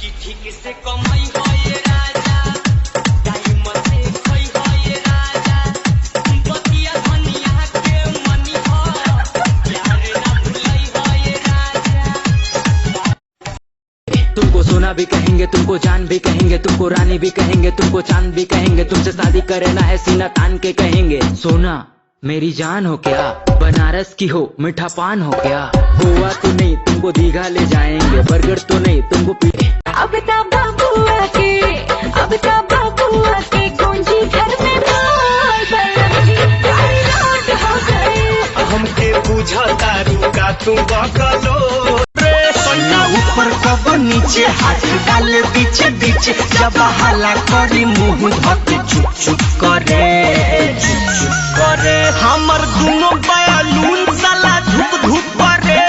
ठीक से कमाई हो ये राजा, टाइम से खोई हो ये राजा, बतिया धनिया के मनी हो, प्यार ना भुलाई हो ये राजा। तुमको सोना भी कहेंगे, तुमको जान भी कहेंगे, तुमको रानी भी कहेंगे, तुमको चांद भी कहेंगे, तुमसे शादी करना है सीना तान के कहेंगे। सोना मेरी जान हो क्या, बनारस की हो मीठा पान हो क्या, गोवा तो नहीं तुमको दीघा ले जाएंगे, बर्गर तो नहीं तुमको अमिताभ बबुआ के गूंजी घर में हमके बुझता रुका तू बकलो ऊपर कब नीचे हाथ डाल बीचे बीचे, जब हला करी मुंह धके चुप चुप करे हमर दोनों बयालून साला धूप धूप करे।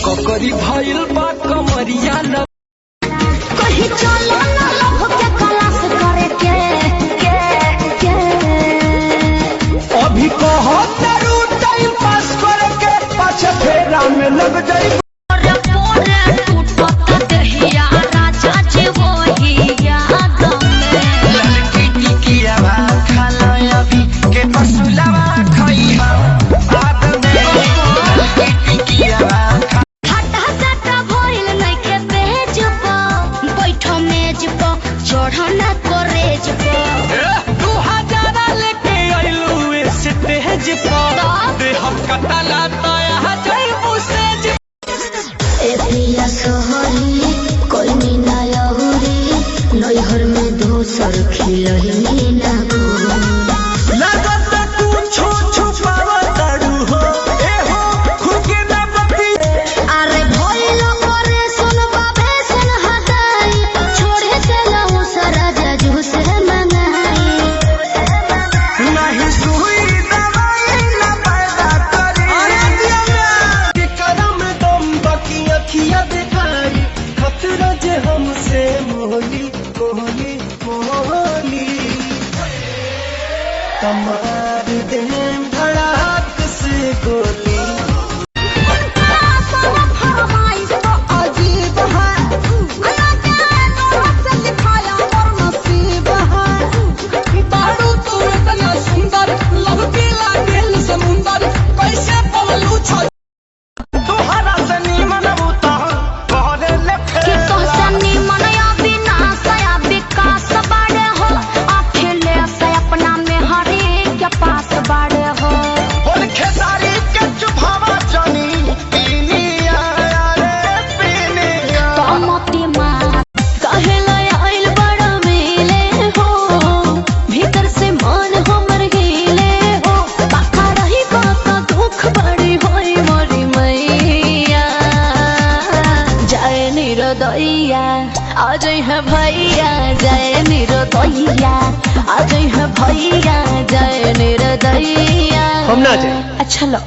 ककरी भइल बा कमरिया न कहीं चलो ना लव के क्लास करे के अभी कहो तेरू टाइम पास करके पाछे फेरा में लग जाई। कोई मीना नैहर में दोसर खिलही ना लगत तू छो छुपावा ताड़ू हो ए हो खुके ना बती। अरे भइलो करे सुन बाबे सुन हदाई, छोड़े चलऊ सारा जजू से मंगाई, नहीं सुई दवाई ना पैदा करी। अरे दिया के करम दम बाकी अखियां दिखाई, खतरा जे हमसे मोहली मोहली मोहली तमार दें धड़ाक से गोली। आज है भैया जय निरदैया, आज है भैया जय निरदैया। हम ना जाए। अच्छा लो।